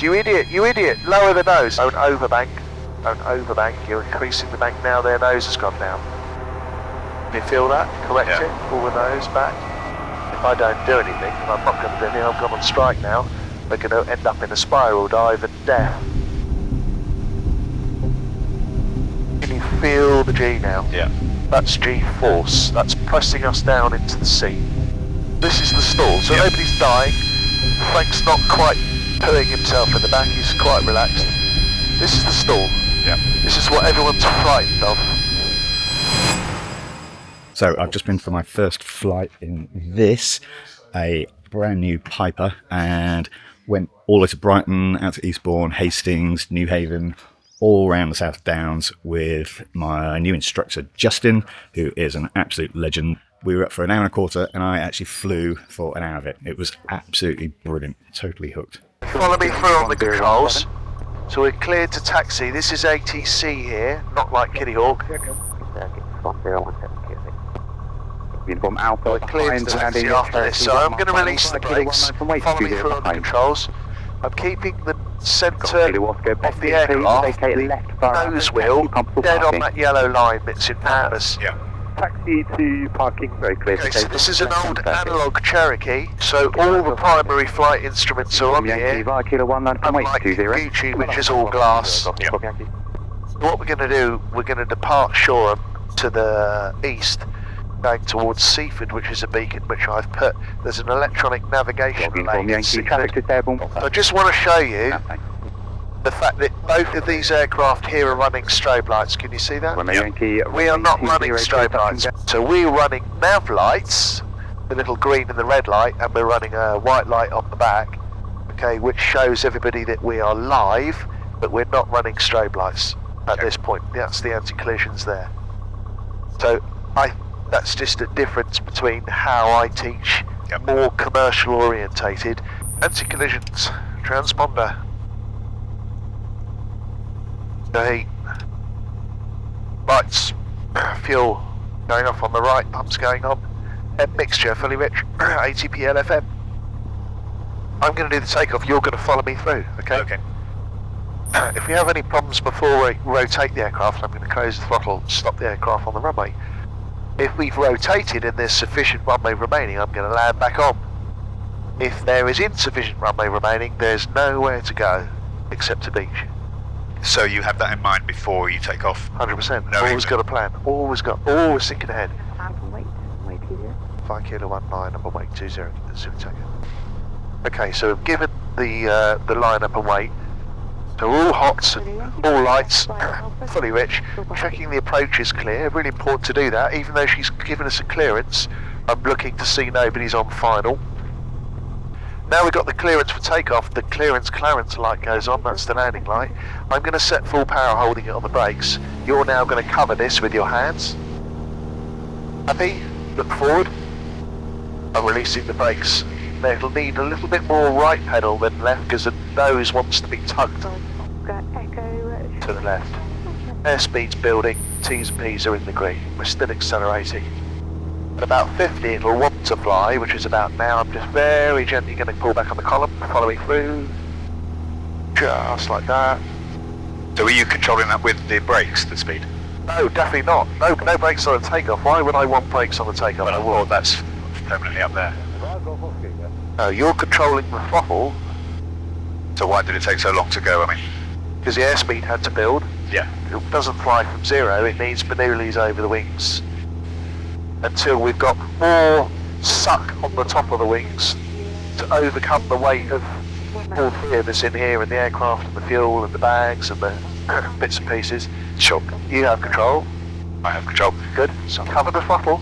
You idiot, you idiot, lower the nose. Don't overbank, don't overbank. You're increasing the bank now, their nose has gone down. Can you feel that? Correct it, pull the nose back. If I don't do anything, and I'm not going to do anything, I've gone on strike now, we're going to end up in a spiral dive and death. Can you feel the G now? Yeah. That's G force, that's pressing us down into the sea. This is the stall, so nobody's dying. Frank's not quite pulling himself in the back, he's quite relaxed. This is the stall. Yeah. This is what everyone's frightened of. So I've just been for my first flight in this, a brand new Piper, and went all the way to Brighton, out to Eastbourne, Hastings, New Haven, all around the South Downs with my new instructor, Justin, who is an absolute legend. We were up for an hour and a quarter, and I actually flew for an hour of it. It was absolutely brilliant, totally hooked. Follow me through on the controls. So we're cleared to taxi. This is ATC here, not like Kitty Hawk. Uniform Alpha. We're cleared to taxi after this, so I'm going to release the brakes. Follow me through on the controls. I'm keeping the centre of the aircraft, the nose wheel, dead on that yellow line that's in front of us. Yeah. Taxi to parking, very clear. Okay, so this is an old analogue Cherokee, so all the primary flight instruments are on here, unlike Gucci, which is all glass. So what we're going to do, we're going to depart Shoreham to the east, going towards Seaford, which is a beacon which I've put. There's an electronic navigation lane in Seaford. I just want to show you the fact that both of these aircraft here are running strobe lights. Can you see that? We are not running strobe lights. So we're running nav lights, the little green and the red light, and we're running a white light on the back, okay, which shows everybody that we are live, but we're not running strobe lights at this point. That's the anti-collisions there. So that's just a difference between how I teach more commercial orientated anti-collisions transponder. The lights, fuel going off on the right, pumps going on, and mixture fully rich, ATPL FM. I'm going to do the takeoff, you're going to follow me through, okay? Okay. If we have any problems before we rotate the aircraft, I'm going to close the throttle, stop the aircraft on the runway. If we've rotated and there's sufficient runway remaining, I'm going to land back on. If there is insufficient runway remaining, there's nowhere to go except to beach. So you have that in mind before you take off? 100%. No, always got a plan. Always thinking ahead. 5 kilo 19, number weight 20. Okay, so we've given the lineup and weight. So all hots, all lights, fully rich. Checking the approach is clear. Really important to do that. Even though she's given us a clearance, I'm looking to see nobody's on final. Now we've got the clearance for takeoff, the clearance light goes on, that's the landing light. I'm going to set full power holding it on the brakes. You're now going to cover this with your hands. Happy? Look forward. I'm releasing the brakes. Now it'll need a little bit more right pedal than left because the nose wants to be tugged to the left. Airspeed's building, T's and P's are in the green. We're still accelerating. At about 50 it'll want to fly, which is about now. I'm just very gently going to pull back on the column, follow it through, just like that. So are you controlling that with the brakes, the speed? No, definitely not. No brakes on the takeoff. Why would I want brakes on the takeoff? Well, that's permanently up there. No, you're controlling the throttle. So why did it take so long to go? I mean, because the airspeed had to build. Yeah. It doesn't fly from zero, it needs manualities over the wings. Until we've got more suck on the top of the wings to overcome the weight of all three of us in here and the aircraft and the fuel and the bags and the bits and pieces. Sure. You have control. I have control. Good. So cover the throttle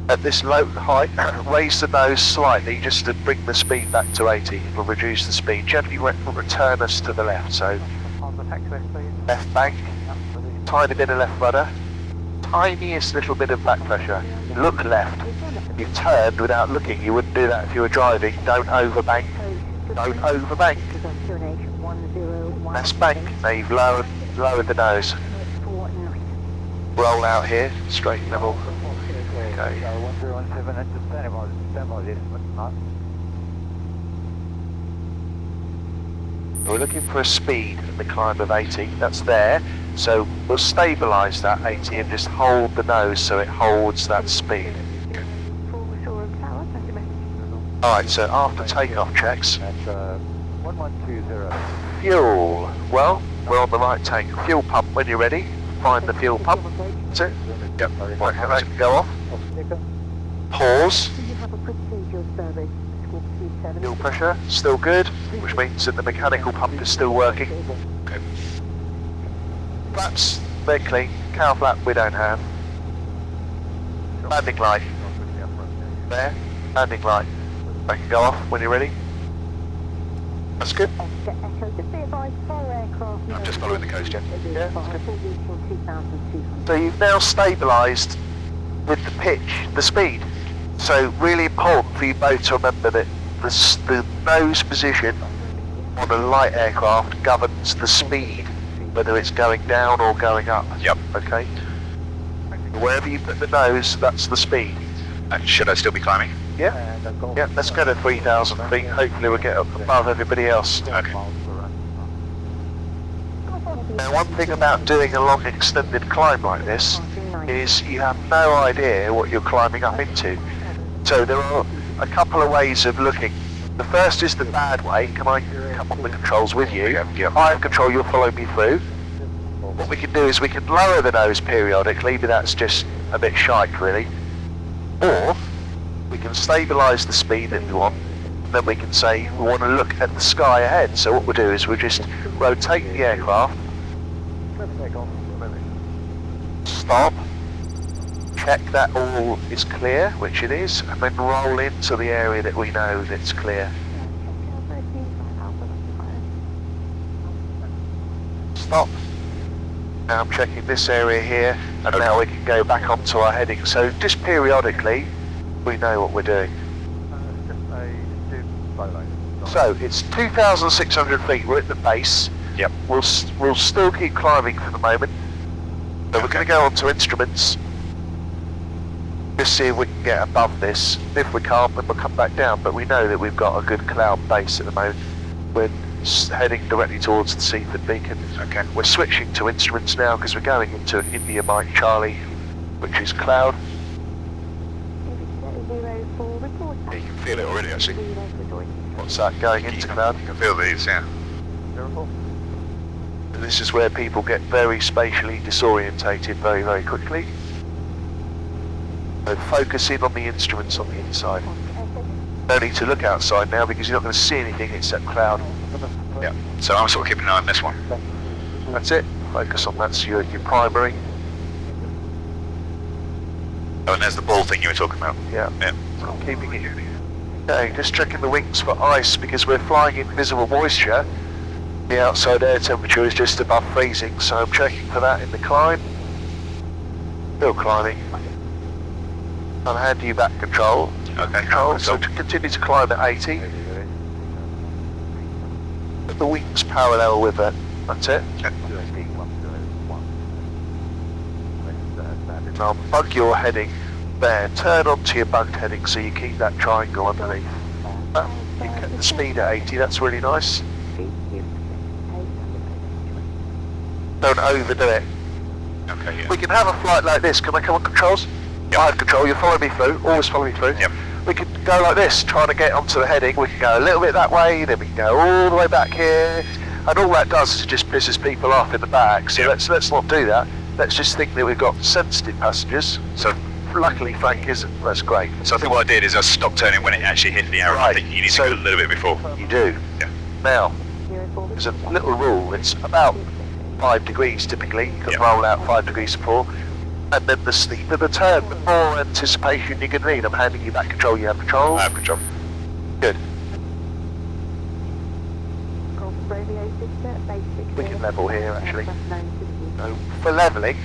at this low height, raise the nose slightly just to bring the speed back to 80. It'll reduce the speed. Gently return us to the left. So left bank, tiny bit of left rudder. Tiniest little bit of back pressure. Look left. You turned without looking. You wouldn't do that if you were driving. Don't overbank. Don't overbank. That's bank. Now you've lowered the nose. Roll out here, straight and level. Okay. We're looking for a speed in the climb of 80, that's there. So we'll stabilise that 80 and just hold the nose so it holds that speed. Alright, so after takeoff checks, 1120. fuel. Well, we're on the right tank. Fuel pump when you're ready. Find the fuel pump. That's it. Yep. Right, that can go off. Pause. Fuel pressure still good, which means that the mechanical pump is still working. Okay. Flaps, they're clean. Cow flap we don't have. Landing light. There. Landing light. That can go off when you're ready. That's good. I'm just following the coast, yeah. Yeah, that's good. So you've now stabilised with the pitch, the speed. So really important for you both to remember that the nose position on a light aircraft governs the speed, whether it's going down or going up. Yep. Okay? Wherever you put the nose, that's the speed. And should I still be climbing? Yeah? Yeah, let's go to 3,000 feet. Hopefully we'll get up above everybody else. Okay. Now one thing about doing a long extended climb like this is you have no idea what you're climbing up into. So there are a couple of ways of looking. The first is the bad way. Can I come on the controls with you? Yep. I have control, you'll follow me through. What we can do is we can lower the nose periodically, but that's just a bit shite really. Or we can stabilise the speed that we want. Then we can say we want to look at the sky ahead. So what we'll do is we'll just rotate the aircraft, stop, check that all is clear, which it is, and then roll into the area that we know that's clear. Stop. Now I'm checking this area here, and now we can go back onto our heading. So just periodically, we know what we're doing. So it's 2,600 feet, we're at the base. Yep. We'll still keep climbing for the moment. So we're going to go on to instruments. Just see if we can get above this. If we can't, then we'll come back down. But we know that we've got a good cloud base at the moment. We're heading directly towards the Seaford Beacon. Okay. We're switching to instruments now because we're going into India Mike Charlie, which is cloud. Yeah, you can feel it already, actually. What's that, going into cloud? You can feel these, yeah. This is where people get very spatially disorientated very, very quickly. So focus in on the instruments on the inside. No need to look outside now because you're not going to see anything except cloud. Yeah. So I'm sort of keeping an eye on this one. That's it. Focus on that's your primary. Oh, and there's the ball thing you were talking about. Yeah. Yeah. I'm keeping it. Okay, just checking the wings for ice because we're flying in visible moisture. The outside air temperature is just above freezing, so I'm checking for that in the climb. Still climbing. I'll hand you back control. Okay. Control, so to continue to climb at 80. Put the wings parallel with it. That's it. Now bug your heading there. Turn onto your bugged heading so you keep that triangle underneath. You kept the speed at 80, that's really nice. Don't overdo it. Okay, yeah. We can have a flight like this. Can I come on controls? Yep. I have control, you follow me through, always follow me through. Yep. We could go like this, trying to get onto the heading. We can go a little bit that way, then we can go all the way back here. And all that does is just pisses people off in the back. So Yep. let's not do that. Let's just think that we've got sensitive passengers. So, Luckily Frank isn't, that's great. so I think what I did is I stopped turning when it actually hit the arrow. I Right, think you need so- to go a little bit before. You do. Yeah. Now, there's a little rule, it's about 5 degrees typically. You can Yep. roll out 5 degrees to 4. And then the steeper the turn, the more anticipation you're going to need. I'm handing you back control, you have control. I have control. Good. We can level here actually. So for levelling,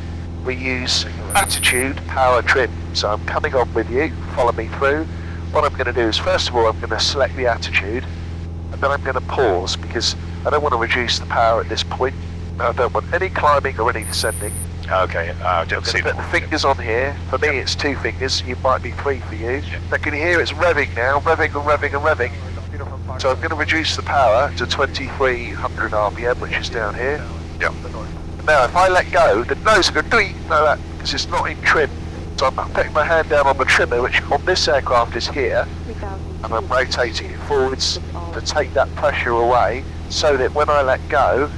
we use attitude, power, trim. So I'm coming on with you, follow me through. What I'm going to do is first of all I'm going to select the attitude and then I'm going to pause because I don't want to reduce the power at this point. I don't want any climbing or any descending. Okay, I I'm didn't see going to that. put the fingers on here. For me it's 2 fingers, it might be 3 for you. Yeah. Now can you hear it's revving now, revving and revving and revving. So I'm going to reduce the power to 2300 RPM, which is down here. Yep. Now, if I let go, the nose is going to tweet like that because it's not in trim. So I'm putting my hand down on the trimmer, which on this aircraft is here, and I'm rotating it forwards to take that pressure away, so that when I let go,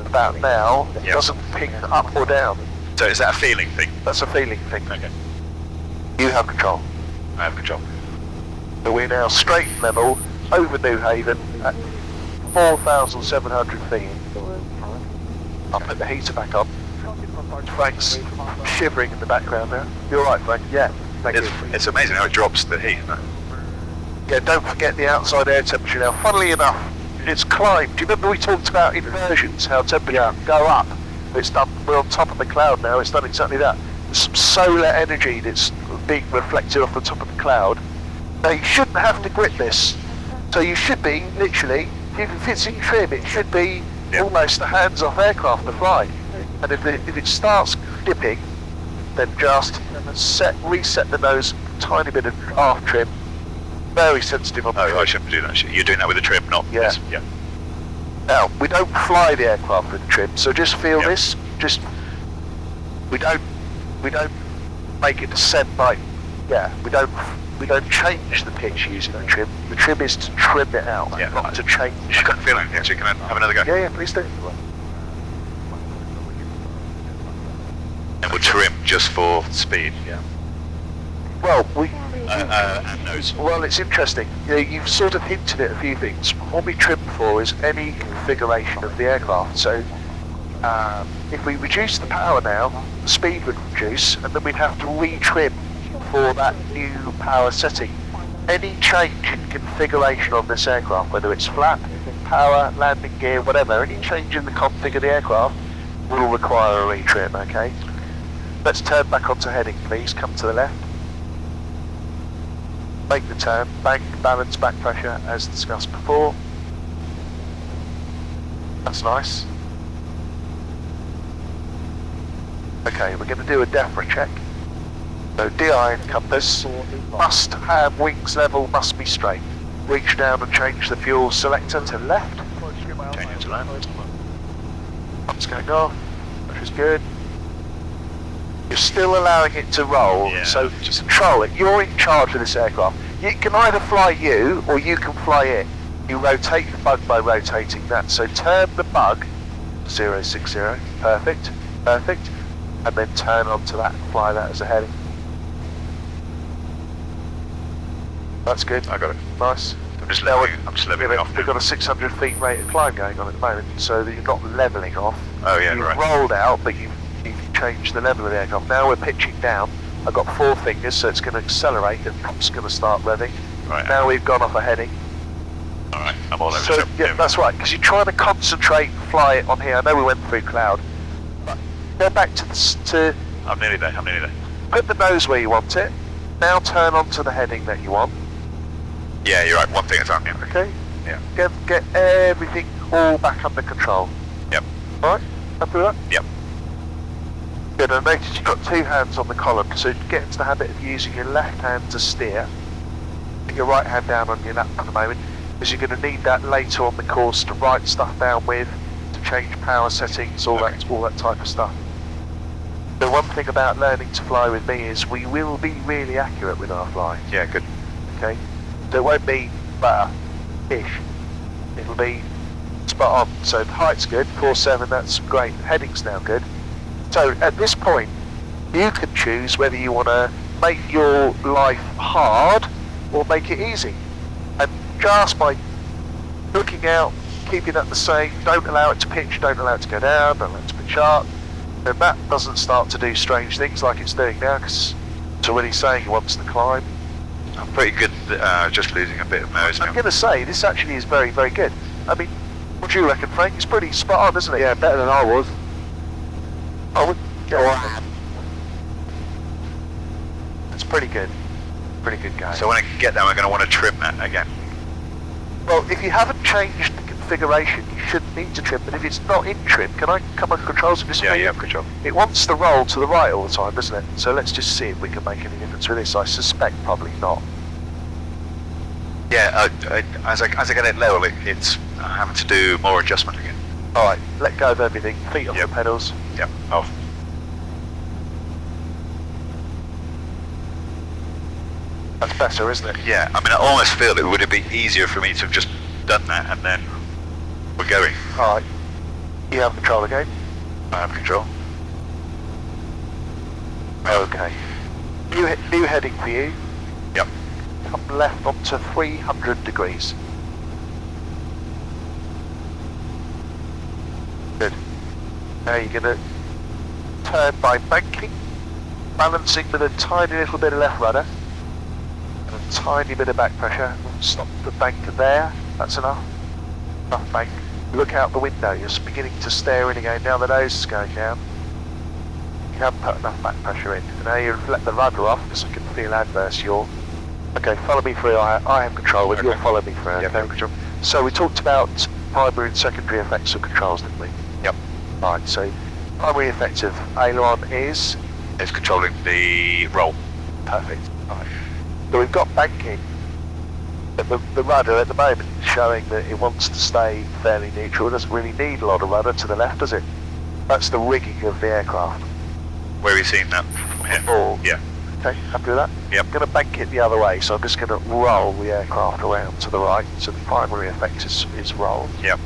about now, it doesn't ping up or down. So is that a feeling thing? That's a feeling thing. Okay. You have control. I have control. So we're now straight level over New Haven at 4,700 feet. I'll put the heater back on. Frank's shivering in the background now. You alright, Frank? Yeah, thank you. It's amazing how it drops the heat. Isn't it? Yeah, don't forget the outside air temperature now. Funnily enough, it's climbed. Do you remember we talked about inversions, how temperature can go up? It's done, we're on top of the cloud now, it's done exactly that. There's some solar energy that's being reflected off the top of the cloud. Now you shouldn't have to grip this. So you should be, literally, if it's in trim, it should be almost a hands-off aircraft to fly. And if it starts dipping, then just reset the nose, tiny bit of aft trim. Very sensitive on the trim. I shouldn't do that. You're doing that with a trim, not this. Yeah. Now, we don't fly the aircraft with the trim, so just feel this. Just we don't make it descend like we don't change the pitch using the trim. The trim is to trim it out, not to change. I got a feeling. Actually, can I have another go? Yeah, please do. And we'll trim just for speed. Yeah. Well, and nose. Well, it's interesting. You've sort of hinted at a few things. What we trim for is any configuration of the aircraft. So, if we reduce the power now, the speed would reduce, and then we'd have to re-trim for that new power setting. Any change in configuration on this aircraft, whether it's flap, power, landing gear, whatever, any change in the config of the aircraft will require a re-trim, okay? Let's turn back onto heading, please. Come to the left. Make the turn, bank, balance, back pressure, as discussed before. That's nice. Okay, we're going to do a DEFRA check. So DI and compass, must have wings level, must be straight. Reach down and change the fuel selector to left. Change it to left. Pump's going off, pressure's good. You're still allowing it to roll, so just control it. You're in charge of this aircraft. It can either fly you or you can fly it. You rotate the bug by rotating that. So turn the bug 060, perfect, and then turn onto that and fly that as a heading. That's good. I got it. Nice. I'm just leveling off. We've got a 600 feet rate of climb going on at the moment, so that you're not levelling off. Oh yeah, You've right. rolled out, but you've changed the level of the aircraft. Now we're pitching down. I've got 4 fingers, so it's going to accelerate and prompt's going to start revving. Right. Now we've gone off a heading. Alright, I'm all over So, it. yeah, that's right, because you're trying to concentrate and fly it on here. I know we went through cloud, but go back to I'm nearly there. put the nose where you want it. Now turn onto the heading that you want. Yeah, you're right. One thing at a time. Yeah. Okay? Yeah. Get everything all back under control. Yep. Alright? Happy with that? Yep. Good, and notice you've got 2 hands on the column, so get into the habit of using your left hand to steer. Put your right hand down on your lap at the moment, because you're going to need that later on the course to write stuff down with, to change power settings, all that type of stuff. The one thing about learning to fly with me is we will be really accurate with our flying. Yeah, good. Okay? So it won't be ish. It'll be spot on. So the height's good, 4.7, that's great. Heading's now good. So at this point, you can choose whether you want to make your life hard or make it easy. And just by looking out, keeping that the same, don't allow it to pitch, don't allow it to go down, don't allow it to pitch up, then that doesn't start to do strange things like it's doing now, because it's already saying it wants to climb. I'm pretty good just losing a bit of nose now. I'm going to say, this actually is very, very good. I mean, what do you reckon, Frank? It's pretty spot on, isn't it? Yeah, better than I was. I would go on. It's pretty good. Pretty good guy. So when I get there, we're going to want to trim that again. Well, if you haven't changed the configuration, you shouldn't need to trim, but if it's not in trim, can I come on controls and just Yeah, you have control. It wants to roll to the right all the time, doesn't it? So let's just see if we can make any difference with this. I suspect probably not. Yeah, as I get it level, it's having to do more adjustment again. Alright, let go of everything, feet off Yep. the pedals. Yeah, off. That's better, isn't it? Yeah, I mean, I almost feel it would be easier for me to have just done that and then we're going. Alright, you have control again. I have control. Okay. New heading for you. Yep. Come left onto 300 degrees. Good. Now you're going to turn by banking, balancing with a tiny little bit of left rudder and a tiny bit of back pressure. Stop the bank there. That's enough. Enough bank. Look out the window. You're beginning to stare in again. Now the nose is going down. You haven't put enough back pressure in. And now you let the rudder off because I can feel adverse yaw. Okay, follow me through. I have control. If you'll follow me through. Yep, Okay. control. So we talked about primary and secondary effects of controls, didn't we? Yep. Right. So primary effect of aileron is It's controlling the roll. perfect. Right. So we've got banking. But the rudder at the moment is showing that it wants to stay fairly neutral. It doesn't really need a lot of rudder to the left, does it? That's the rigging of the aircraft. Where are you seeing that? Yeah. Oh. Yeah. Okay, happy with that? Yep. I'm going to bank it the other way, so I'm just going to roll the aircraft around to the right. So the primary effect is roll. Yep.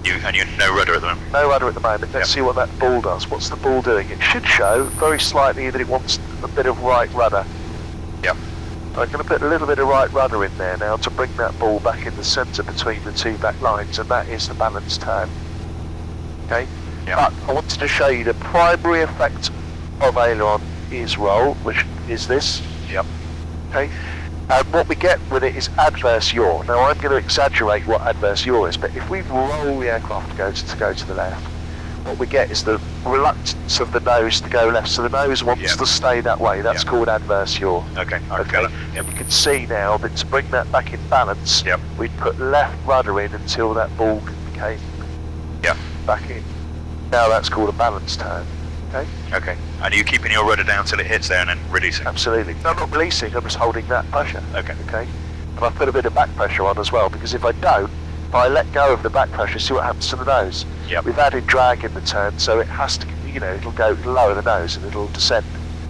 You no rudder at the moment. No rudder at the moment. Let's Yep. see what that ball does. What's the ball doing? It should show very slightly that it wants a bit of right rudder. Yep. I'm going to put a little bit of right rudder in there now to bring that ball back in the centre between the two back lines, and that is the balance turn. Okay? Yep. But I wanted to show you the primary effect of aileron is roll, which is this. Yep. Okay? And what we get with it is adverse yaw. Now I'm going to exaggerate what adverse yaw is, but if we roll the aircraft to go to the left, what we get is the reluctance of the nose to go left. So the nose wants Yep. to stay that way. That's Yep. called adverse yaw. Okay. I Okay. got it. And you can see now that to bring that back in balance, Yep. we'd put left rudder in until that ball came Yep. back in. Now that's called a balance turn. Okay? Okay. And are you keeping your rudder down till it hits there and then releasing? Absolutely. No, I'm not releasing, I'm just holding that pressure. Okay. Okay? And I've put a bit of back pressure on as well, because if I don't, if I let go of the back pressure, see what happens to the nose. Yep. We've added drag in the turn, so it has to, it'll go lower the nose and it'll descend.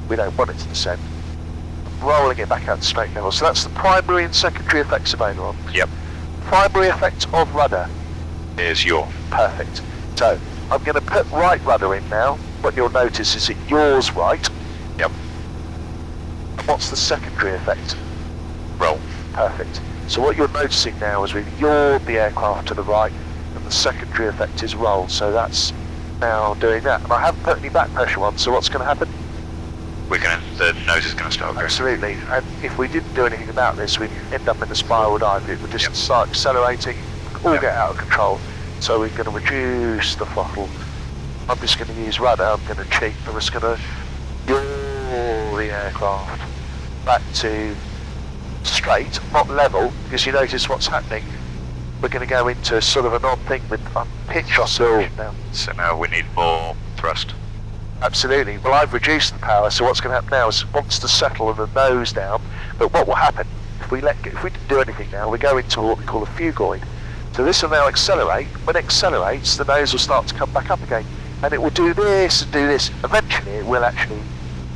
We don't want it to descend. Rolling it back out to straight level. So that's the primary and secondary effects of aileron. Yep. Primary effect of rudder. Here's your. Perfect. So I'm going to put right rudder in now. What you'll notice is that yours right. Yep. And what's the secondary effect? Roll. Perfect. So what you're noticing now is we've yawed the aircraft to the right, and the secondary effect is roll. So that's now doing that. And I haven't put any back pressure on, so what's going to happen? The nose is going to start going. Absolutely. And if we didn't do anything about this, we'd end up in a spiral dive. It would just Yep. start accelerating, all Yep. get out of control. So we're going to reduce the throttle. I'm just going to use rudder. I'm going to cheat. I'm just going to yaw the aircraft back to straight, not level, because you notice what's happening. We're going to go into sort of an odd thing with pitch oscillation now. So now we need more thrust. Absolutely. Well, I've reduced the power, so what's going to happen now is it wants to settle on the nose down. But what will happen if we didn't do anything now? We go into what we call a fugoid. So this will now accelerate. When it accelerates, the nose will start to come back up again, and it will do this and do this. Eventually, it will actually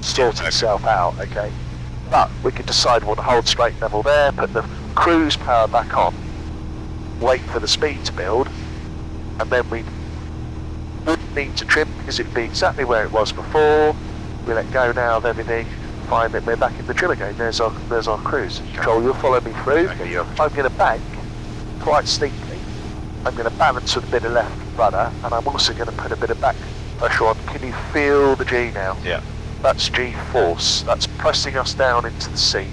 sort itself out. Okay. But we can decide we want to hold straight level there, put the cruise power back on, wait for the speed to build, and then we wouldn't need to trim because it'd be exactly where it was before. We let go now of everything, find that we're back in the trim again. There's our cruise. Control, you'll follow me through. Okay, yeah. I'm going to bank quite steeply. I'm going to balance with a bit of left rudder, and I'm also going to put a bit of back pressure on. Can you feel the G now? Yeah. That's G force. That's pressing us down into the sea.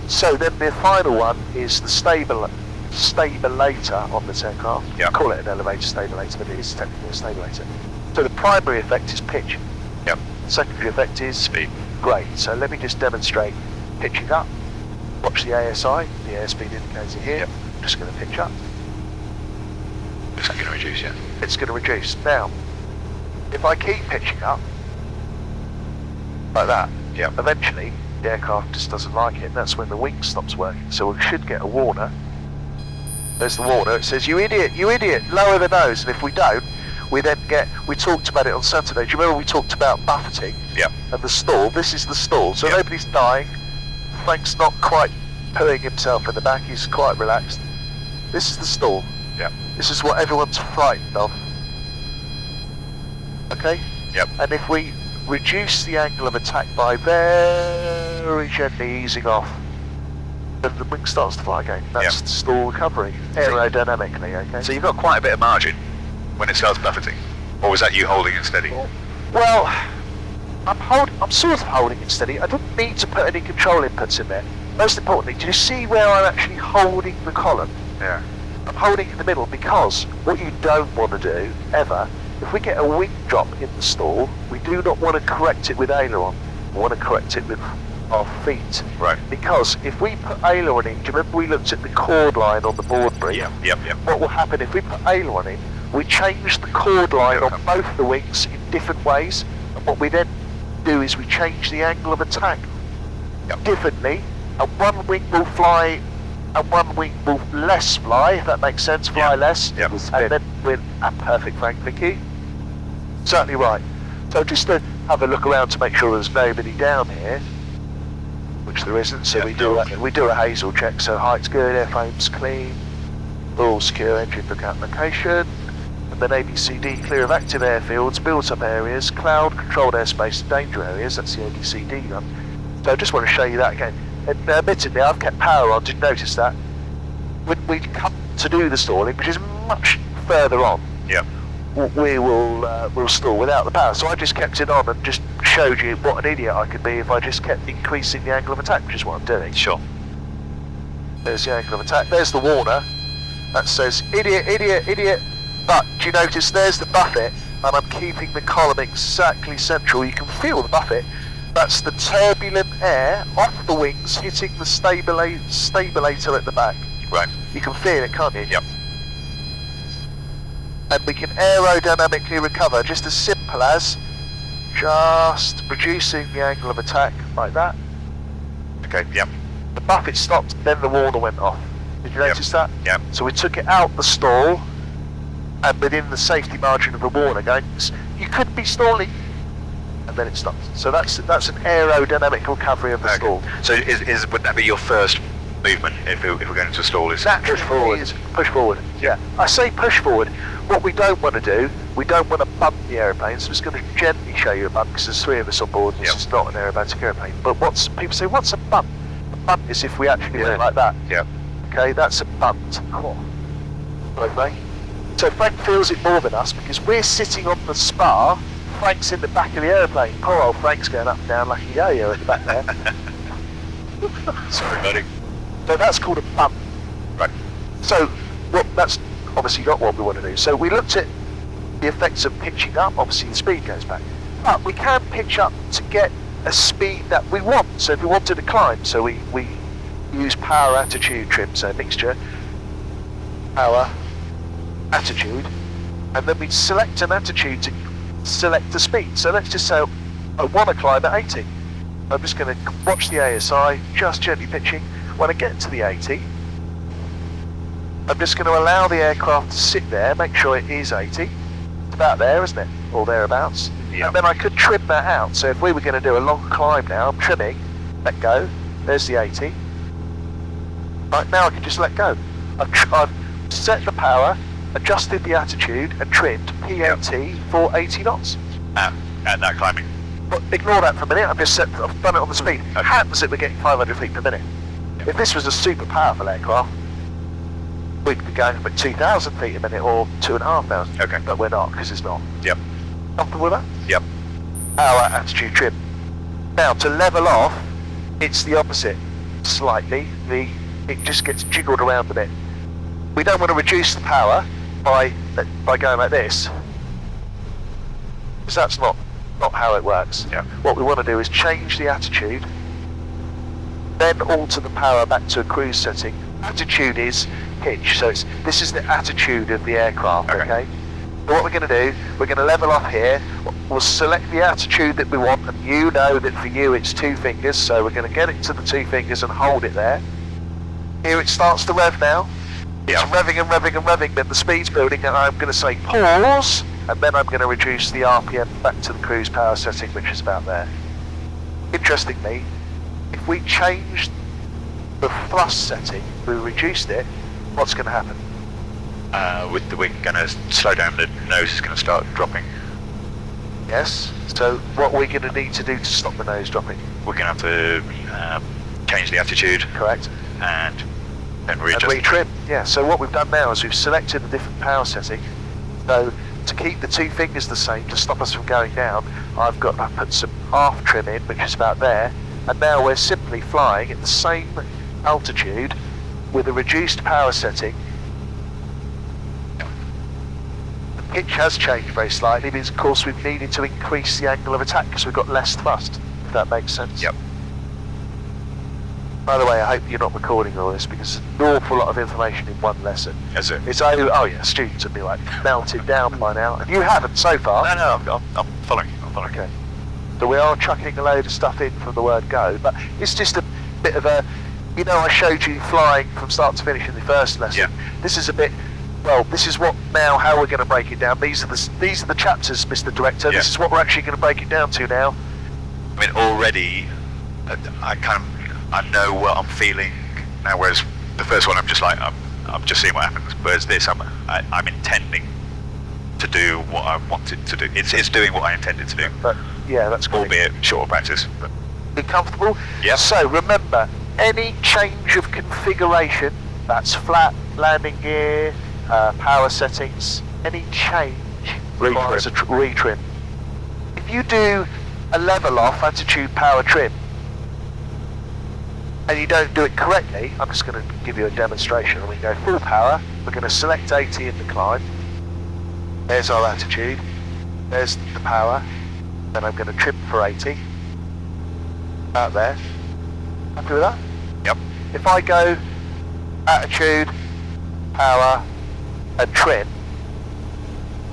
So then the final one is the stabilator on this aircraft. Yeah. Call it an elevator stabilator, but it is technically a stabilator. So the primary effect is pitch. Yep. The secondary effect is Speed. great. So let me just demonstrate pitching up. Watch the ASI, the airspeed indicator here. Yep. I'm just going to pitch up. It's going to reduce, yeah. It's going to reduce. Now, if I keep pitching up, like that, Yeah. Eventually, the aircraft just doesn't like it, and that's when the wing stops working. So we should get a warner. There's the warner. It says, you idiot, lower the nose. And if we don't, we then get, we talked about it on Saturday. Do you remember we talked about buffeting? Yeah. And the stall? This is the stall. So Yeah. nobody's dying. Frank's not quite pooing himself in the back. He's quite relaxed. This is the stall. Yeah. This is what everyone's frightened of. Okay? Yep. And if we reduce the angle of attack by very gently easing off, then the wing starts to fly again. That's Yep. stall recovery, aerodynamically, okay? So you've got quite a bit of margin when it starts buffeting, or was that you holding it steady? Well, I'm sort of holding it steady. I didn't need to put any control inputs in there. Most importantly, do you see where I'm actually holding the column? Yeah. I'm holding it in the middle because what you don't want to do, ever, if we get a wing drop in the stall, we do not want to correct it with aileron. We want to correct it with our feet. Right. Because if we put aileron in, do you remember we looked at the chord line on the board brief? Yep. What will happen if we put aileron in, we change the chord line on both the wings in different ways, and what we then do is we change the angle of attack differently, and one wing will fly and one wing will less fly, if that makes sense, fly less, Yep. and then we're perfect, Frank, thank you. Certainly right. So just to have a look around to make sure there's nobody down here, which there isn't, so we do a Hazel check, so height's good, airframe's clean, all secure, engine book application, and then ABCD, clear of active airfields, built up areas, cloud, controlled airspace, and danger areas, that's the ABCD run. So I just want to show you that again. And admittedly, I've kept power on, didn't notice that. When we come to do the stalling, which is much further on, Yeah. we'll stall without the power. So I just kept it on and just showed you what an idiot I could be if I just kept increasing the angle of attack, which is what I'm doing. Sure. There's the angle of attack. There's the warner. That says, idiot, idiot, idiot. But do you notice there's the buffet, and I'm keeping the column exactly central. You can feel the buffet. That's the turbulent air off the wings hitting the stabilator at the back. Right. You can feel it, can't you? Yep. And we can aerodynamically recover just as simple as just reducing the angle of attack like that. Okay. Yep. The buffet stopped, then the warner went off. Did you notice that? Yep. So we took it out the stall, and within the safety margin of the warner, going, you could be stalling, and then it stopped. So that's an aerodynamic recovery of the stall. So would that be your first movement if we're going to stall? Is Naturally, push forward. Yeah. I say push forward. What we don't want to do, we don't want to bump the aeroplane. So I'm just going to gently show you a bump because there's three of us on board. And this is not an aerobatic aeroplane. But people say, what's a bump? A bump is if we actually went like that. Yeah. Okay, that's a bumped. Okay. So Frank feels it more than us because we're sitting on the spar. Frank's in the back of the aeroplane. Poor old Frank's going up and down like a yo-yo at the back there. Sorry, buddy. So that's called a bump. Right. So that's obviously not what we want to do. So we looked at the effects of pitching up. Obviously the speed goes back. But we can pitch up to get a speed that we want. So if we wanted to climb, so we use power attitude trim, so mixture, power, attitude, and then we select an attitude to select the speed. So let's just say I want to climb at 80. I'm just going to watch the ASI, just gently pitching. When I get to the 80, I'm just going to allow the aircraft to sit there, make sure it is 80. It's about there, isn't it? Or thereabouts. Yeah. And then I could trim that out. So if we were going to do a long climb now, I'm trimming, let go, there's the 80. Right, now I can just let go. I've set the power, adjusted the attitude, and trimmed PNT for 80 knots. At that climbing. But ignore that for a minute, I've done it on the speed. It happens that we're getting 500 feet per minute. Yep. If this was a super powerful aircraft, we'd be going for 2,000 feet a minute or 2,500. Okay. But we're not, because it's not. Yep. Comfortable with that? Yep. Power, attitude, trim. Now, to level off, it's the opposite. Slightly. It just gets jiggled around a bit. We don't want to reduce the power by going like this, because that's not how it works. Yeah. What we want to do is change the attitude, then alter the power back to a cruise setting. Attitude is pitch, so this is the attitude of the aircraft, okay? So what we're going to do, we're going to level off here. We'll select the altitude that we want, and you know that for you it's 2 fingers, so we're going to get it to the 2 fingers and hold it there. Here it starts to rev now. It's revving and revving and revving, then the speed's building, and I'm going to say pause, and then I'm going to reduce the RPM back to the cruise power setting, which is about there. Interestingly, if we changed the thrust setting, we reduced it, what's going to happen? With the wing going to slow down, the nose is going to start dropping. Yes, so what we're going to need to do to stop the nose dropping? We're going to have to change the attitude. Correct. And And readjust. retrim, yeah. So what we've done now is we've selected a different power setting. So to keep the 2 fingers the same, to stop us from going down, I put some half trim in, which is about there, and now we're simply flying at the same altitude with a reduced power setting. The pitch has changed very slightly because of course we've needed to increase the angle of attack because we've got less thrust, if that makes sense. Yep. By the way, I hope you're not recording all this because there's an awful lot of information in one lesson. Is it? It's oh yeah, students would be like melted down by now, and you haven't so far. No, I'm following. Okay. So we are chucking a load of stuff in from the word go, but it's just a bit of a, you know, I showed you flying from start to finish in the first lesson. Yeah. This is a bit, well, this is what now, how we're going to break it down. These are the chapters, Mr. Director. Yeah. This is what we're actually going to break it down to now. I mean, already, I know what I'm feeling now. Whereas the first one, I'm just like, I'm just seeing what happens. Whereas this, I'm intending to do what I wanted to do. It's doing what I intended to do. But yeah, that's great. Albeit short practice. But Be comfortable? Yeah. So remember, any change of configuration, that's flat, landing gear, power settings, any change requires a retrim. If you do a level off attitude power trim and you don't do it correctly, I'm just going to give you a demonstration. We go full power, we're going to select 80 in the climb. There's our attitude, there's the power, then I'm going to trim for 80. Out there. Happy with that? yep. If I go attitude, power, and trim,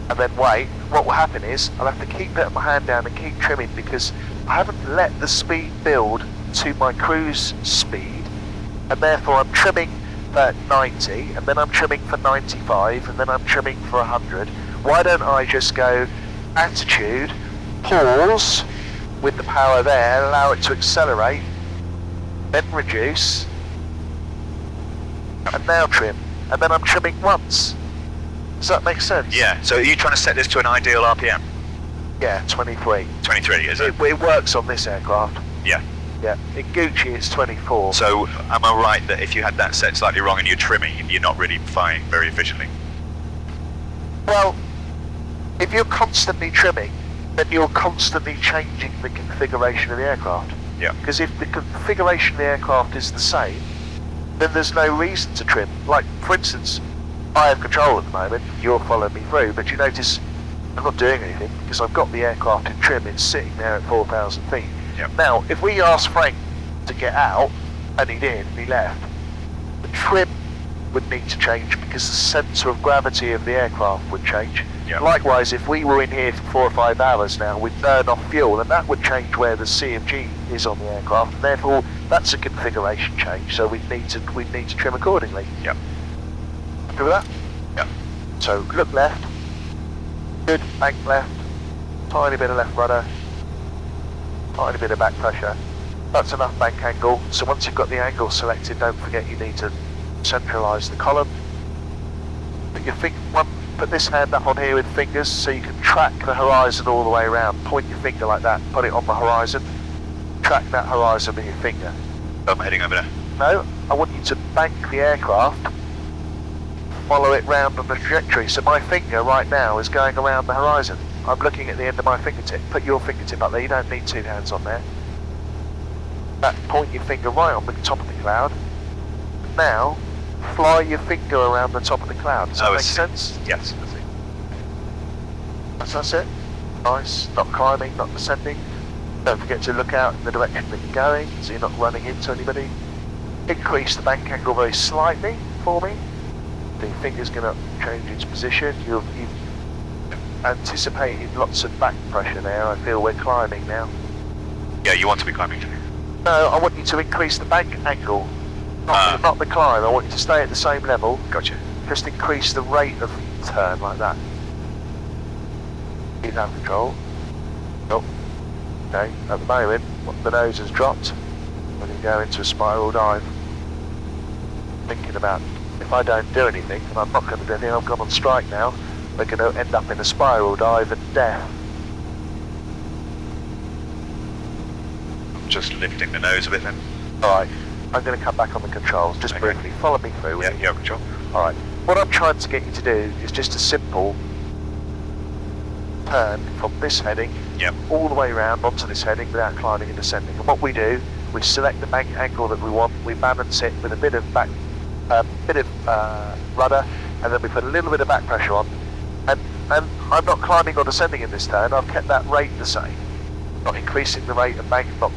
and then wait, what will happen is I'll have to keep putting my hand down and keep trimming because I haven't let the speed build to my cruise speed, and therefore I'm trimming for 90, and then I'm trimming for 95, and then I'm trimming for 100. Why don't I just go attitude, pause with the power there, allow it to accelerate, then reduce, and now trim, and then I'm trimming once. Does that make sense? Yeah. So are you trying to set this to an ideal RPM? Yeah, 23. 23, is it? It works on this aircraft. Yeah. Yeah, in Gucci it's 24. So am I right that if you had that set slightly wrong and you're trimming, you're not really flying very efficiently? Well, if you're constantly trimming, then you're constantly changing the configuration of the aircraft. Yeah. Because if the configuration of the aircraft is the same, then there's no reason to trim. Like, for instance, I have control at the moment, you're following me through, but you notice I'm not doing anything because I've got the aircraft in trim, it's sitting there at 4,000 feet. Yep. Now, if we asked Frank to get out, and he did, and he left, the trim would need to change because the centre of gravity of the aircraft would change. Yep. Likewise, if we were in here for 4 or 5 hours now, we'd burn off fuel, and that would change where the CMG is on the aircraft, and therefore that's a configuration change, so we'd need to trim accordingly. Yep. Happy with that? Yep. So look left, good, bank left, tiny bit of left rudder, tiny bit of back pressure. That's enough bank angle. So once you've got the angle selected, don't forget you need to centralise the column. Put this hand up on here with fingers so you can track the horizon all the way around. Point your finger like that, put it on the horizon, track that horizon with your finger. I'm heading over there. No, I want you to bank the aircraft, follow it round on the trajectory. So my finger right now is going around the horizon. I'm looking at the end of my fingertip. Put your fingertip up there, you don't need 2 hands on there. Point your finger right on the top of the cloud. Now, fly your finger around the top of the cloud. Does that make sense? Yes, I see. That's it. Nice. Not climbing, not descending. Don't forget to look out in the direction that you're going so you're not running into anybody. Increase the bank angle very slightly for me. The finger's going to change its position. You've anticipating lots of back pressure there. I feel we're climbing now. Yeah, you want to be climbing. No, I want you to increase the bank angle, not the climb. I want you to stay at the same level. Gotcha. Just increase the rate of turn like that. You have control. Nope. Okay, at the moment, the nose has dropped. We're going to go into a spiral dive. Thinking about, if I don't do anything, and I'm not going to do anything, I've gone on strike now, we're going to end up in a spiral dive and death. Just lifting the nose a bit then. Alright, I'm going to come back on the controls, just briefly. Follow me through. Yeah, you have control. Alright, what I'm trying to get you to do is just a simple turn from this heading all the way around onto this heading without climbing and descending. And what we do, we select the bank angle that we want, we balance it with a bit of rudder, and then we put a little bit of back pressure on. And I'm not climbing or descending in this turn, I've kept that rate the same. Not increasing the rate of bank, not...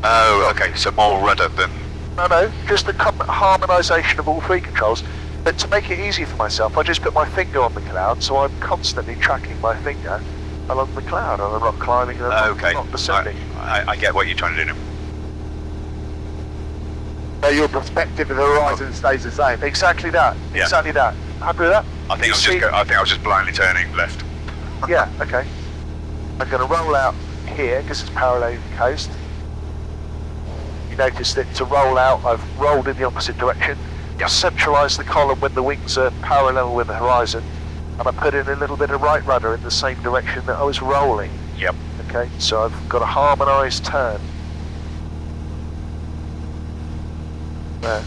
Oh, okay, so more rudder than... No, just the harmonisation of all three controls. But to make it easy for myself, I just put my finger on the cloud, so I'm constantly tracking my finger along the cloud, and I'm not climbing and I'm not descending. I get what you're trying to do now. So your perspective of the horizon stays the same. Exactly that. Yeah. Exactly that. Happy with that? I think I was just blindly turning left. Yeah. Okay. I'm going to roll out here because it's parallel to the coast. You notice that to roll out, I've rolled in the opposite direction. I centralise the column when the wings are parallel with the horizon, and I put in a little bit of right rudder in the same direction that I was rolling. Yep. Okay, so I've got a harmonised turn. There.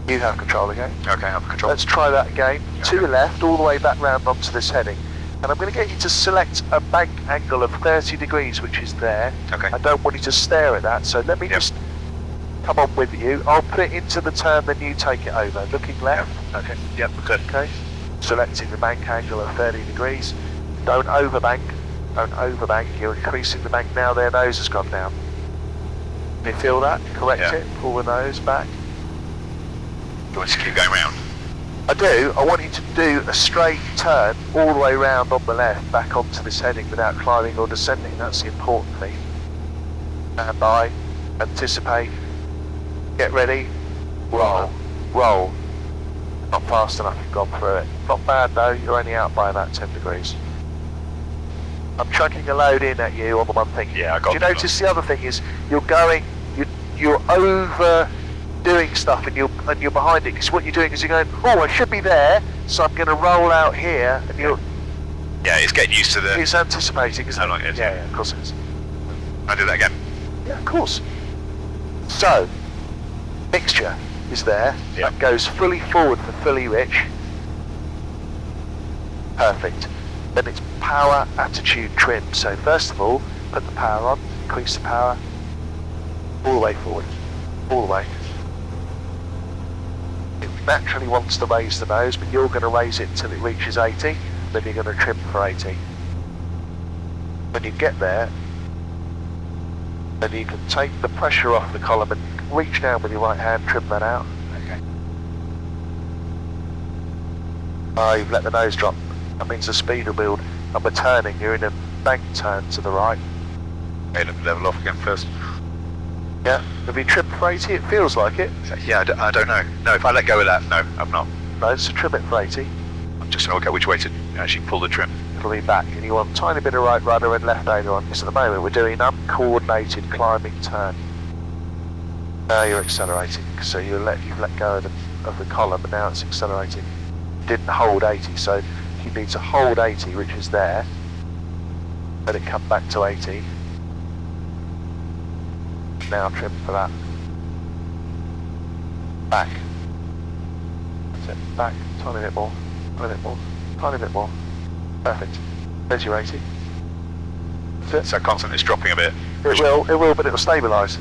You have control again. Okay, I have control. Let's try that again. To the left, all the way back round onto this heading. And I'm going to get you to select a bank angle of 30 degrees, which is there. Okay. I don't want you to stare at that, so let me just come on with you. I'll put it into the turn, then you take it over. Looking left. Okay. Yep, good. Okay. Selecting the bank angle of 30 degrees. Don't overbank. Don't overbank. You're increasing the bank now. Their nose has gone down. Can you feel that? Correct it. Pull the nose back. You want to keep going round? I do. I want you to do a straight turn all the way round on the left, back onto this heading without climbing or descending. That's the important thing. Stand by. Anticipate. Get ready. Roll. Roll. Not fast enough, you've gone through it. Not bad though, you're only out by about 10 degrees. I'm chucking a load in at you on the one thing. Yeah, I got it. Do you notice the other thing is, you're overdoing stuff and you're behind it, because what you're doing is you're going, oh, I should be there, so I'm going to roll out here, and you're... Yeah, it's getting used to the... It's anticipating, isn't it? How long it is. Yeah, of course it is. I do that again. Yeah, of course. So, mixture is there. Yeah. That goes fully forward for fully rich. Perfect. Then it's power, attitude, trim. So first of all, put the power on, increase the power, all the way forward, all the way. It naturally wants to raise the nose, but you're going to raise it until it reaches 80, then you're going to trim for 80. When you get there, then you can take the pressure off the column and reach down with your right hand, trim that out. Okay. You've let the nose drop. That means the speed will build. And we're turning, you're in a bank turn to the right. Okay, level off again first. Yeah, have you trimmed for 80? It feels like it. Yeah, I don't know. No, if I let go of that, no, I'm not. No, so trim it for 80. I'm just going to work out which way to actually pull the trim. It'll be back, and you want a tiny bit of right rudder and left aileron on. Because at the moment we're doing uncoordinated climbing turn. Now you're accelerating, so you've let go of the column, and now it's accelerating. You didn't hold 80, so you need to hold 80, which is there. Let it come back to 80. Now trim for that. Back. That's it. Back. Tiny bit more. Tiny bit more. Tiny bit more. Perfect. There's your 80. That's it. So constant is dropping a bit. It will, but it'll stabilise.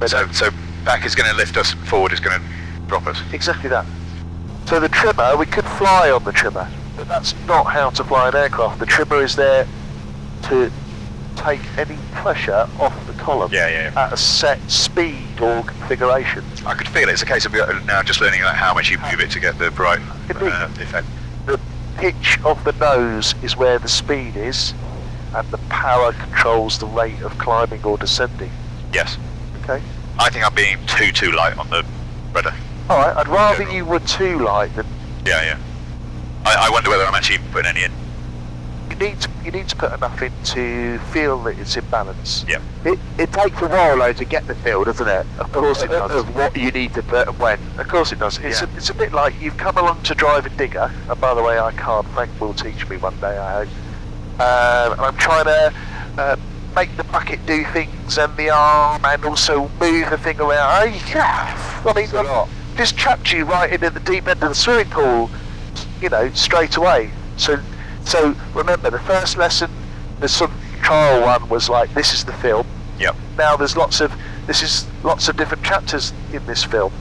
So back is going to lift us, forward is going to drop us. Exactly that. So the trimmer, we could fly on the trimmer, but that's not how to fly an aircraft. The trimmer is there to take any pressure off the column at a set speed or configuration. I could feel it. It's a case of now just learning how much you move it to get the right effect. pitch of the nose is where the speed is, and the power controls the rate of climbing or descending. Yes. Okay. I think I'm being too light on the rudder. Alright, I'd rather you were too light than... Yeah. I wonder whether I'm actually putting any in. You need to put enough in to feel that it's in balance. Yeah. It takes a while though to get the feel, doesn't it? Of course it does. Of what you need to put and when. Of course it does. It's, Yeah. it's a bit like you've come along to drive a digger, and by the way, I can't. Frank will teach me one day, I hope. And I'm trying to make the bucket do things and the arm, and also move the thing around. I mean, lot. just chucked you right into the deep end of the swimming pool, you know, straight away. So remember, the first lesson, the sort of trial one was like, this is the film. Yep. Now there's lots of different chapters in this film,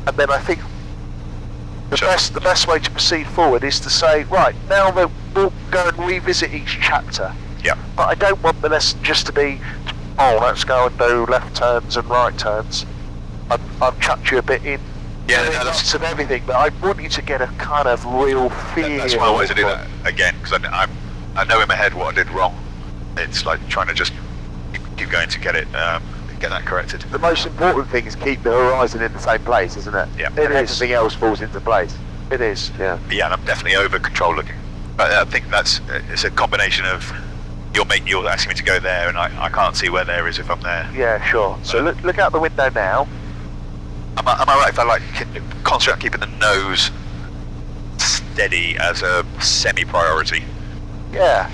and then I think the best way to proceed forward is to say, right, now we'll go and revisit each chapter. Yep. But I don't want the lesson just to be, oh, let's go and do left turns and right turns. I've chucked you a bit in. Yeah, doing no, lots of everything, but I want you to get a kind of real feel. That's why I wanted to do that again, because I know in my head what I did wrong. It's like trying to just keep going to get it, get that corrected. The most important thing is keep the horizon in the same place, isn't it? Yeah. And It is. everything else falls into place. It is, yeah. Yeah, and I'm definitely over control looking. But I think it's a combination of you're asking me to go there, and I can't see where there is if I'm there. Yeah, sure. So look out the window now. Am I right if I concentrate on keeping the nose steady as a semi-priority? Yeah.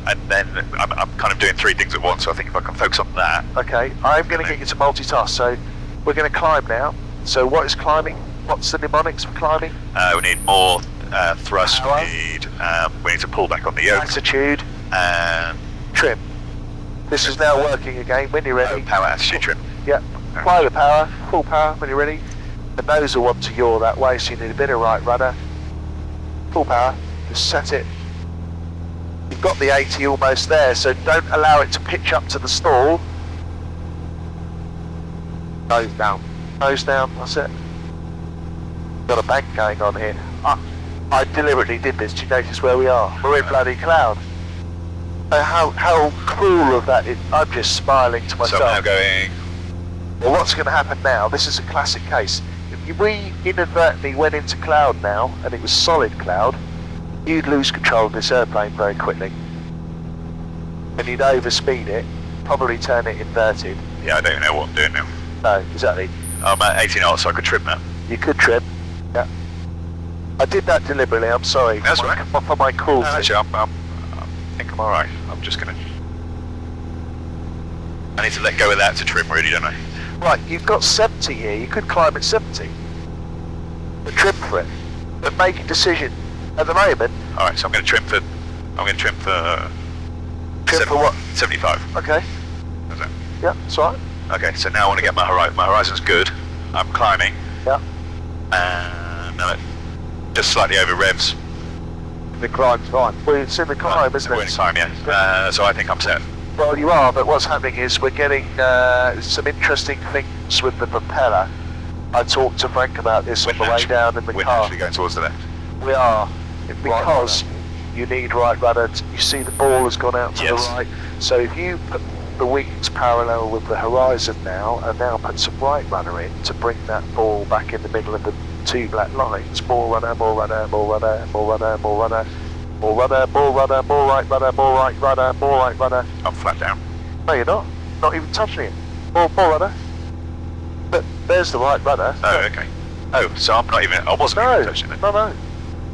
And then I'm kind of doing three things at once, so I think if I can focus on that. Okay, I'm going to get you to multitask. So we're going to climb now. So what is climbing? What's the mnemonics for climbing? We need more thrust Power. speed, we need to pull back on the yoke, Attitude, and trim. This is now working again when you're ready. power attitude trim. Yeah, apply the power, full power when you're ready. The nose will want to yaw that way, so you need a bit of right rudder. Full power, just set it. You've got the 80 almost there, so don't allow it to pitch up to the stall. Nose down. Nose down, that's it. Got a bank going on here. I deliberately did this. Do you notice where we are? We're in bloody cloud. How cruel of that is. I'm just smiling to So myself. I'm now going. Well, what's going to happen now? This is a classic case. If we inadvertently went into cloud now, and it was solid cloud, you'd lose control of this airplane very quickly. And you'd overspeed it, probably turn it inverted. Yeah, I don't even know what I'm doing now. No, exactly. I'm at 80 knots, so I could trim that. You could trim. Yeah. I did that deliberately. I'm sorry. That's for my, right. For my cruelty. No, actually, I think I'm alright. I'm just gonna. I need to let go of that to trim, really, don't I? Right, you've got 70 here. You could climb at 70. But trim for it. But make a decision. At the moment, Alright, so I'm gonna trim for. trim for what? 75. Okay. How's that? Yeah, that's all right. Okay, so now I want to get my horizon. My horizon's good. I'm climbing, Yeah. and now just slightly over revs. The climb's fine. Well, it's in the climb, isn't We're in it? climb, yeah. So I think I'm set. Well, you are, but what's happening is we're getting some interesting things with the propeller. I talked to Frank about this on the way down in the We're car. actually going towards the left. We are, because you need right rudder. You see the ball has gone out to Yes. the right. So if you put the wings parallel with the horizon now, and now put some right rudder in to bring that ball back in the middle of the two black lines. More rudder, more rudder, more rudder, more rudder, more rudder, more rudder, more rudder, more right rudder, more right rudder, more right rudder. I'm flat down. No, you're not. Not even touching it. More rudder. But there's the right rudder. Oh, okay. Oh, so I'm not even. I wasn't No, even touching it. no.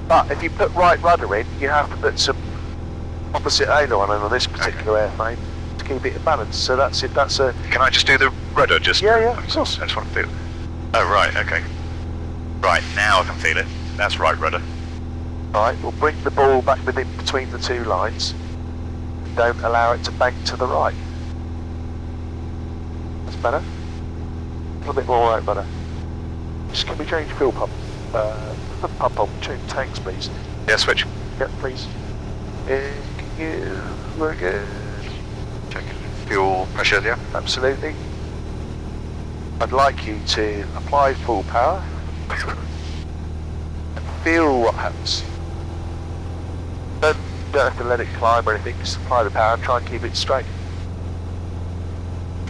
But if you put right rudder in, you have to put some opposite aileron on this particular airplane to keep it in balance. So that's it. That's a Can I just do the rudder? Just Yeah, of course. I just want to feel it. Oh, right. Okay. Right now I can feel it. That's right rudder. right. We'll bring the ball back within between the two lines. Don't allow it to bank to the right. That's better. A little bit more right rudder. Just can we change fuel pump? Pump on change tanks, please. Yeah, switch. Yeah, please. Thank you. Very good. Checking fuel pressure. Yeah. Absolutely. I'd like you to apply full power and feel what happens. don't have to let it climb or anything, just apply the power and try and keep it straight.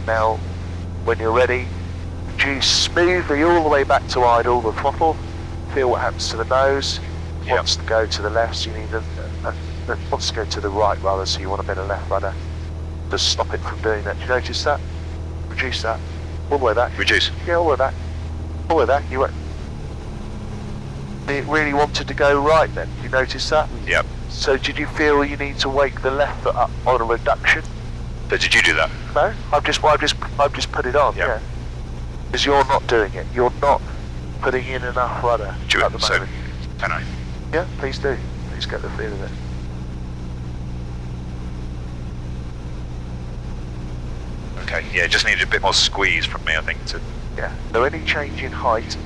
Now, when you're ready, reduce smoothly all the way back to idle the throttle, feel what happens to the nose, wants to go to the left, so you need wants to go to the right rather, so you want a bit of left rudder. Just stop it from doing that. Do you notice that? Reduce that. All the way back. Reduce. Yeah, all the way back. All the way back, you went. It really wanted to go right then, you notice that? Yep. So did you feel you need to wake the left foot up on a reduction? So did you do that? No, I've just put it on, yeah. Because you're not doing it. You're not putting in enough rudder Do at it, the so moment. can I? Yeah, please do. Please get the feel of it. Okay, yeah, it just needed a bit more squeeze from me, I think, to... Yeah. So any change in height,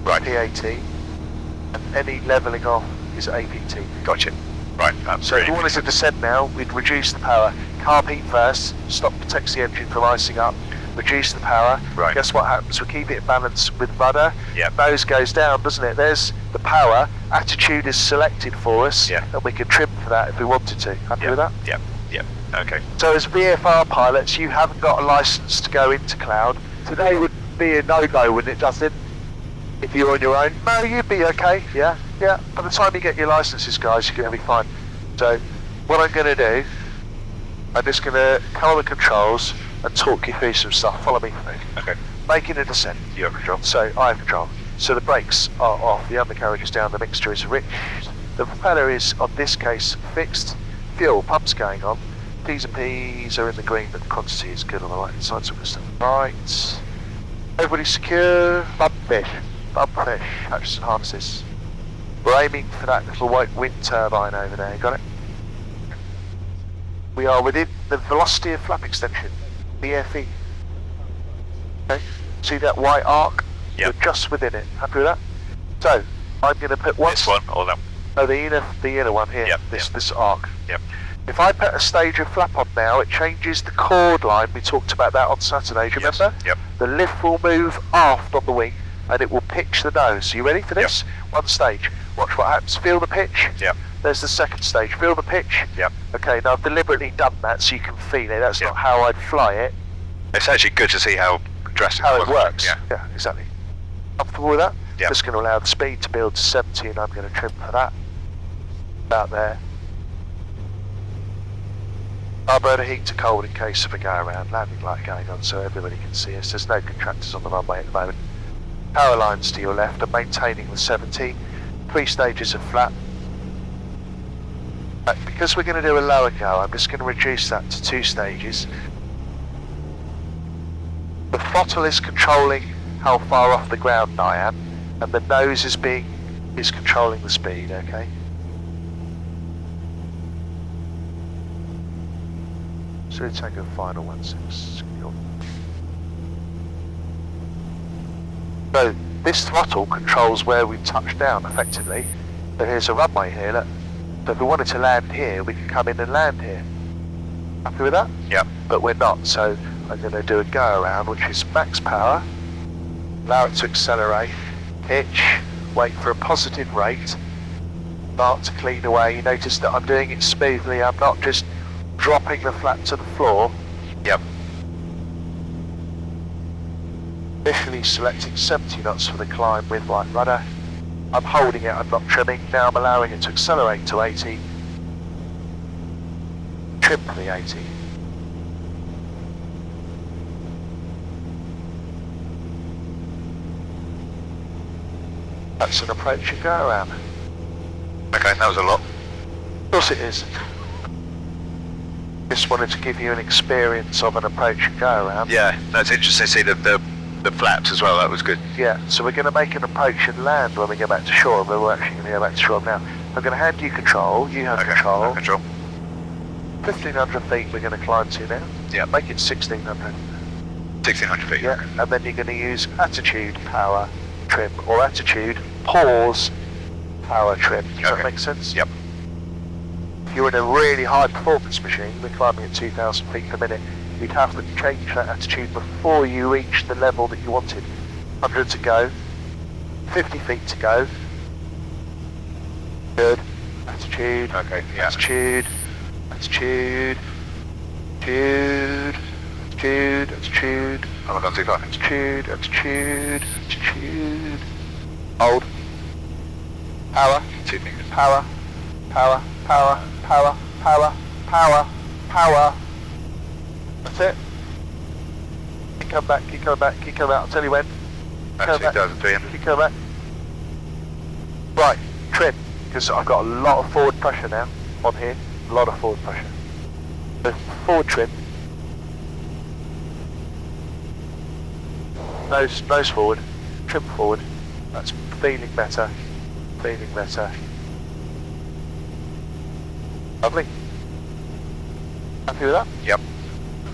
Right. PAT, and any levelling off is APT. Gotcha. Right, that's So if you really... wanted to descend now, we'd reduce the power. Carb heat first, stop, protects the engine from icing up, reduce the power. Right. Guess what happens? We keep it in balance with rudder. Yep. Nose goes down, doesn't it? There's the power. Attitude is selected for us, Yeah. and we can trim for that if we wanted to. Happy with that? Yep, yep, okay. So as VFR pilots, you haven't got a license to go into cloud. Today would be a no-go, wouldn't it, Justin? If you're on your own? No, you'd be okay, yeah. By the time you get your licenses, guys, you're going to be fine. So, what I'm going to do, I'm just going to come on the controls and talk you through some stuff. Follow me through. Okay. Making a descent. You have control. So, I have control. So the brakes are off, the undercarriage is down, the mixture is rich. The propeller is, on this case, fixed. Fuel pumps going on. P's and P's are in the green, but the quantity is good on the right hand side, so we're still right. Everybody secure. Bump fish. Hatches and harnesses. We're aiming for that little white wind turbine over there, got it? We are within the velocity of flap extension, VFE. Okay, see that white arc? Yep. We're just within it, happy with that? So, I'm going to put one... This one or that one? No, the inner one here, Yep, this arc. Yep. If I put a stage of flap on now, it changes the chord line. We talked about that on Saturday, do you remember? Yep. The lift will move aft on the wing and it will pitch the nose. Are you ready for this? One stage. Watch what happens. Feel the pitch? Yep. There's the second stage. Feel the pitch? Yep. Okay, now I've deliberately done that so you can feel it. That's Yep. not how I'd fly it. It's actually good to see how drastic How it works. Yeah. Exactly. Comfortable with that? Yep. Just going to allow the speed to build to 70 and I'm going to trim for that. About there. Carburetor heat to cold in case of a go around. Landing light going on so everybody can see us. There's no contractors on the runway at the moment. Power lines to your left are maintaining the 70. 3 stages of flap. Because we're going to do a lower go, I'm just going to reduce that to 2 stages. The throttle is controlling how far off the ground I am, and the nose is controlling the speed, okay? So we take a final 1.6. So this throttle controls where we touch down effectively. So here's a runway here, look. So if we wanted to land here, we can come in and land here. Happy with that? Yep. But we're not, so I'm going to do a go around, which is max power, allow it to accelerate, pitch, wait for a positive rate, start to clean away. You notice that I'm doing it smoothly, I'm not just dropping the flap to the floor. Yep. Initially selecting 70 knots for the climb with right rudder. I'm holding it, I'm not trimming. Now I'm allowing it to accelerate to 80. Trim for the 80. That's an approach and go around. Okay, that was a lot. Of course it is. Just wanted to give you an experience of an approach and go around. Yeah, that's interesting to see the flaps as well, that was good. Yeah, so we're going to make an approach and land when we go back to shore, but we're actually going to go back to shore now. I'm going to hand you control, you have Okay, control. no control. 1,500 feet we're going to climb to now. Yeah. Make it 1,600. 1,600 feet. Yeah, and then you're going to use attitude, power, trim, or attitude, pause, power, trim. Does that Okay. make sense? Yep. If you're in a really high performance machine, we're climbing at 2,000 feet per minute, you'd have to change that attitude before you reach the level that you wanted. 100 to go, 50 feet to go. Good. Attitude. Okay, yeah. Attitude. Attitude. Attitude. Attitude. Attitude. Have I gone too far? Attitude. Attitude. Attitude. Hold. Power. 2 fingers. Power. Power. Power. Power. Power. Power. Power. That's it. Keep coming back. Keep coming back. Keep coming back. I'll tell you when. That's 2,300. Keep coming back. Right. Trim. Because I've got a lot of forward pressure now on here. A lot of forward pressure. So forward trim. Nose forward. Trim forward. That's feeling better. Feeling better. Lovely. Happy with that? Yep.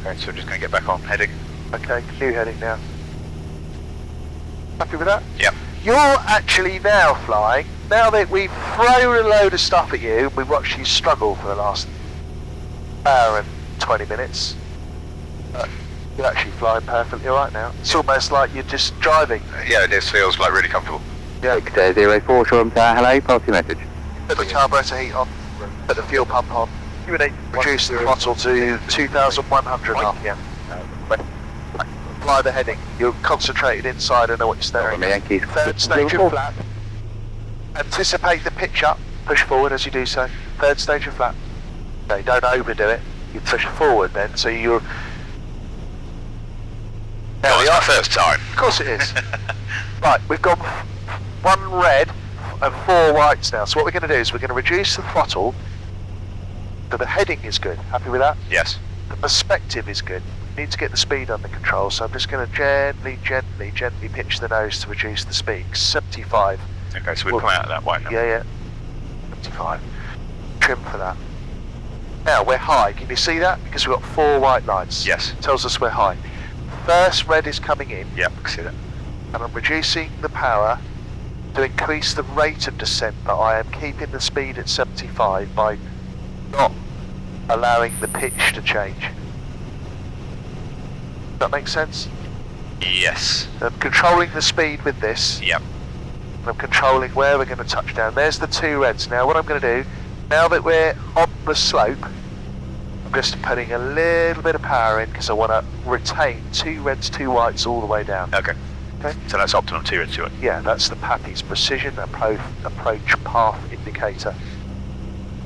Okay, so we're just going to get back on heading. Okay, new heading now. Happy with that? Yep. You're actually now flying. Now that we've thrown a load of stuff at you, we've watched you struggle for the last hour and 20 minutes. You're actually flying perfectly alright now. It's almost like you're just driving. Yeah, this feels like really comfortable. Yeah. 604 Shoreham Tower, hello, pass your message. Put the carburetor heat on. Put the fuel pump on. Reduce the throttle to 2,100 RPM. Fly the heading. You're concentrated inside. I know what you're staring at. Yankees. Third stage of flap. Anticipate the pitch up. Push forward as you do so. Third stage of flap. Okay, don't overdo it. You push forward then, so you're... That was my first time. Of course it is. Right, we've got 1 red and 4 whites now. So what we're going to do is we're going to reduce the throttle. So the heading is good. Happy with that? Yes. The perspective is good. You need to get the speed under control. So I'm just going to gently pitch the nose to reduce the speed. 75. Okay, so we've come out of that white now. Yeah. 75. Trim for that. Now we're high. Can you see that? Because we've got 4 white lights. Yes. Tells us we're high. First red is coming in. Yep, I can see that. And I'm reducing the power to increase the rate of descent, but I am keeping the speed at 75 by not allowing the pitch to change. Does that make sense? Yes. I'm controlling the speed with this. Yep. And I'm controlling where we're going to touch down. There's the 2 reds. Now what I'm going to do, now that we're on the slope, I'm just putting a little bit of power in because I want to retain 2 reds, 2 whites all the way down. Okay. Okay. So that's optimum 2 and 2. Yeah, that's the PAPI's precision approach path indicator.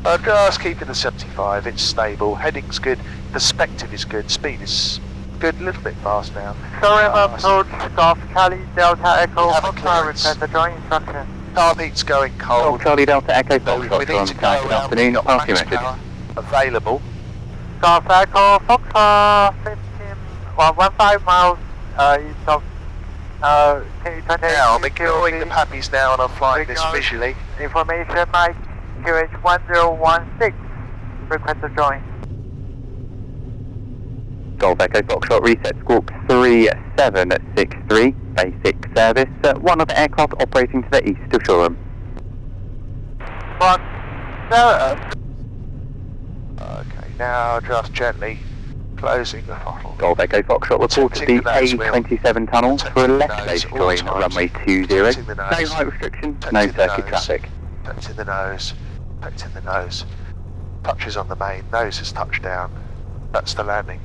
I'm just keeping the 75, it's stable, heading's good, perspective is good, speed is good, a little bit fast now. Sorry, approach Golf Charlie Delta Echo Have a Foxtrot, clearance. request a joint instruction. Carb heat's going cold. Charlie Delta Echo So we Foxtrot need to from go good around, afternoon, we've got pass your max message. power available. Golf Echo Foxtrot, 15 miles east of K28. Now I'm ignoring the PAPI's now and I'm flying this visually. Information Mike QH1016, request a join. Golf Echo Foxtrot reset squawk 3763, basic service, one other aircraft operating to the east of Shoreham. Okay, now just gently closing the throttle. Golf Echo Foxtrot reported the A27 tunnels for a left base join at runway 20. No height restriction, no circuit traffic. Touch in the nose, touch in the nose. Touches on the main, nose has touched down. That's the landing.